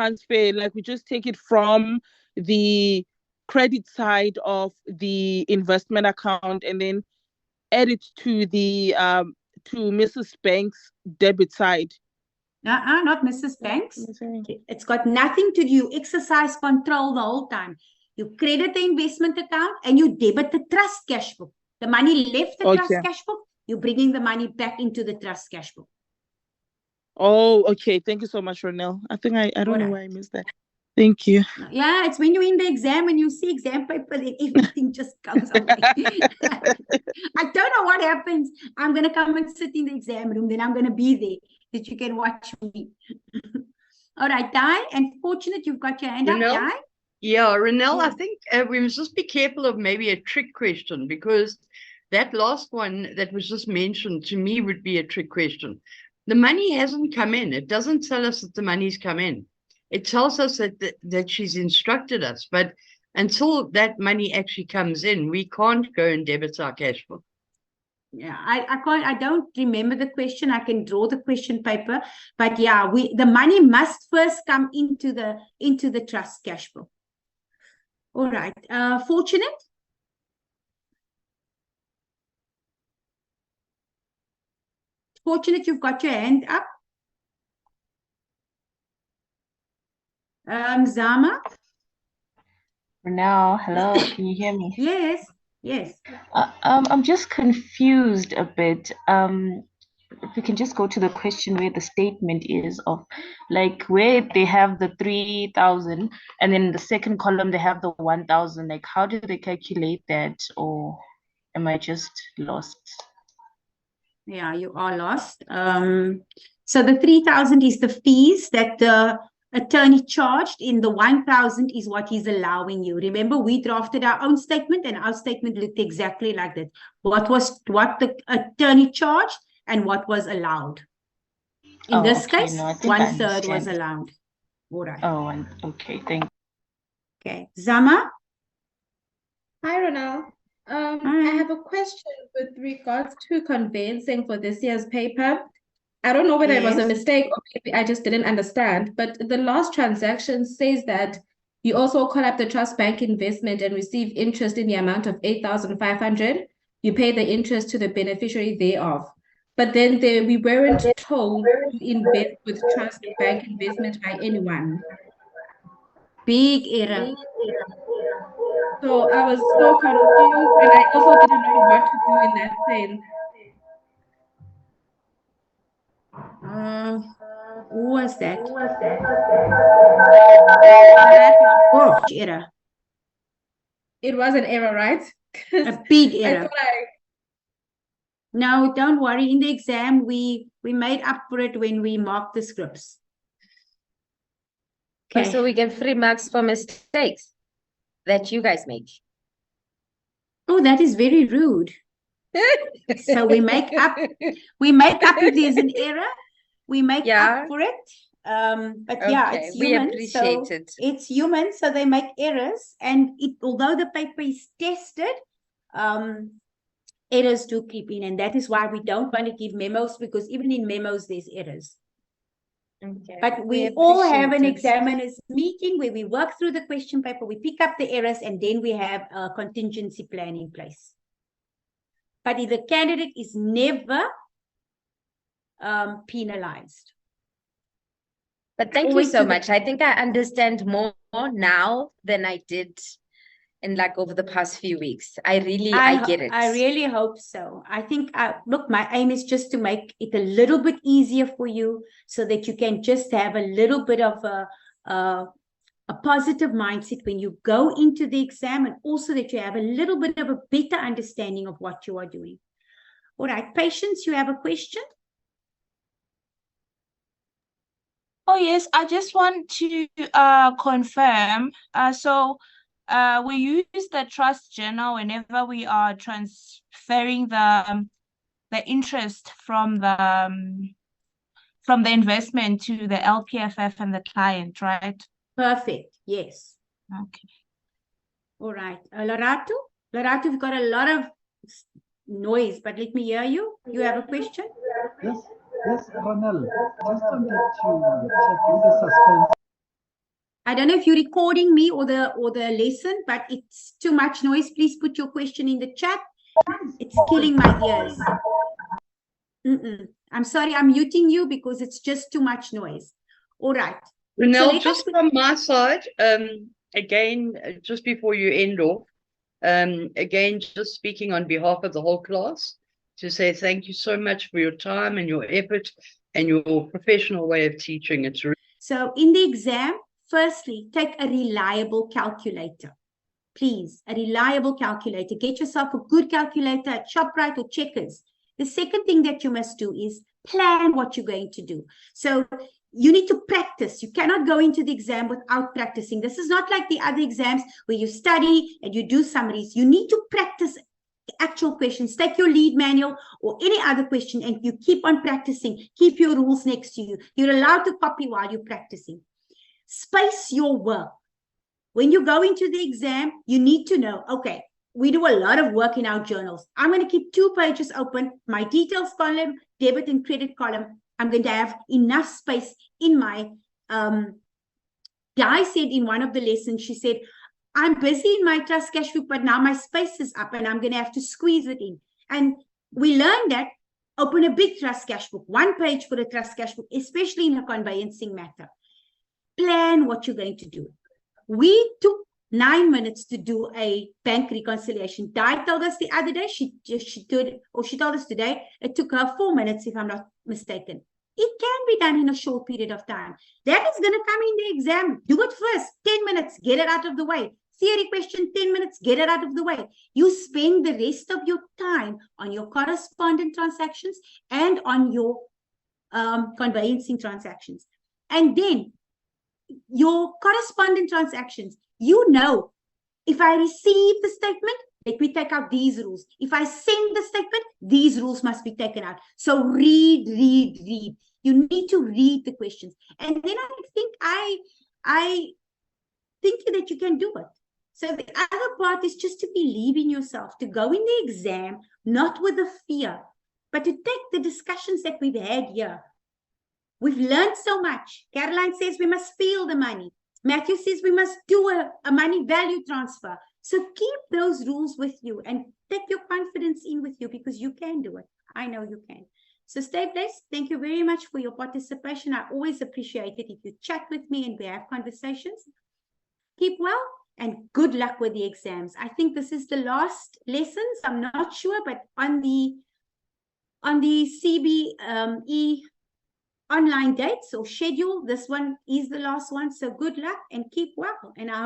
transfer, like we just take it from the credit side of the investment account and then add it to the to Mrs. Banks' debit side. Not Mrs. Banks. It's got nothing to do. You exercise control the whole time. You credit the investment account and you debit the trust cash book. The money left the trust cash book, you're bringing the money back into the trust cash book. Oh, okay. Thank you so much, Ronelle. I think I don't know why I missed that. Thank you. Yeah, it's when you're in the exam and you see exam paper, then everything just comes away. I don't know what happens. I'm going to come and sit in the exam room, then I'm going to be there, that you can watch me. All right, Di, and fortunate you've got your hand up, Di. Yeah, Ronelle, I think we must just be careful of maybe a trick question, because that last one that was just mentioned to me would be a trick question. The money hasn't come in. It doesn't tell us that the money's come in. It tells us that she's instructed us, but until that money actually comes in, we can't go and debit our cash book. Yeah, I don't remember the question. I can draw the question paper, but yeah, the money must first come into the trust cash book. All right, fortunate. Fortunate, you've got your hand up. Zama. Ronelle, hello, can you hear me? Yes, yes. I'm just confused a bit. If we can just go to the question where the statement is of, like, where they have the 3,000 and then the second column they have the 1,000. Like, how do they calculate that, or am I just lost? Yeah, you are lost. So the 3,000 is the fees that the attorney charged. In the 1,000 is what he's allowing you. Remember, we drafted our own statement and our statement looked exactly like that. What the attorney charged and what was allowed. In this case, no, 1/3 was allowed. All right. Oh, okay, thank you. Okay, Zama. Hi, Ronelle. I have a question with regards to conveyancing for this year's paper. I don't know whether it was a mistake or maybe I just didn't understand, but the last transaction says that you also call up the trust bank investment and receive interest in the amount of 8,500. You pay the interest to the beneficiary thereof. But then we weren't told to invest with trust bank investment by anyone. Big error. So I was so confused, and I also didn't know what to do in that sense. Who was that? Oh, error. It was an error, right? A big error. No, don't worry. In the exam, we made up for it when we marked the scripts. Okay. So we get 3 marks for mistakes that you guys make. Oh, that is very rude. So we make up if there's an error. We make up for it. But yeah, it's human. We appreciate it. It's human, so they make errors. And although the paper is tested, errors do creep in. And that is why we don't want to give memos, because even in memos, there's errors. Okay. But we all have an examiners meeting where we work through the question paper, we pick up the errors, and then we have a contingency plan in place. But the candidate is never penalized. But thank you so much. I think I understand more now than I did in over the past few weeks. I get it. I really hope so. I think, look, my aim is just to make it a little bit easier for you so that you can just have a little bit of a positive mindset when you go into the exam, and also that you have a little bit of a better understanding of what you are doing. All right, Patience, you have a question? Oh, yes, I just want to confirm. We use the trust journal whenever we are transferring the interest from the investment to the LPFF and the client, right? Perfect. Yes. Okay. All right. Lerato? Lerato, you've got a lot of noise, but let me hear you. You have a question? Yes, Ronelle. Just wanted to check with the suspense. I don't know if you're recording me or the lesson, but it's too much noise. Please put your question in the chat. It's killing my ears. I'm sorry, I'm muting you because it's just too much noise. All right. Ronelle, So just from my side, again, just before you end off, again, just speaking on behalf of the whole class, to say thank you so much for your time and your effort and your professional way of teaching. It's so in the exam, firstly, take a reliable calculator. Please, a reliable calculator. Get yourself a good calculator at ShopRite or Checkers. The second thing that you must do is plan what you're going to do. So you need to practice. You cannot go into the exam without practicing. This is not like the other exams where you study and you do summaries. You need to practice actual questions. Take your lead manual or any other question and you keep on practicing. Keep your rules next to you. You're allowed to copy while you're practicing. Space your work. When you go into the exam, you need to know, okay, we do a lot of work in our journals. I'm going to keep 2 pages open, my details column, debit and credit column. I'm going to have enough space in my, Guy said in one of the lessons, she said, I'm busy in my trust cash book, but now my space is up and I'm going to have to squeeze it in. And we learned that open a big trust cash book, 1 page for a trust cash book, especially in a conveyancing matter. Plan what you're going to do. We took 9 minutes to do a bank reconciliation. Di told us the other day, she told us today, it took her 4 minutes, if I'm not mistaken. It can be done in a short period of time. That is going to come in the exam. Do it first, 10 minutes, get it out of the way. Theory question, 10 minutes, get it out of the way. You spend the rest of your time on your correspondent transactions and on your conveyancing transactions. And then your correspondent transactions, you know, if I receive the statement, let me take out these rules. If I send the statement, these rules must be taken out. So read. You need to read the questions. And then I think that you can do it. So the other part is just to believe in yourself, to go in the exam, not with a fear, but to take the discussions that we've had here. We've learned so much. Caroline says we must feel the money. Matthew says we must do a money value transfer. So keep those rules with you and take your confidence in with you because you can do it. I know you can. So stay blessed. Thank you very much for your participation. I always appreciate it if you chat with me and we have conversations. Keep well and good luck with the exams. I think this is the last lessons. I'm not sure, but on the CBE online dates or schedule, this one is the last one. So good luck and keep well. And I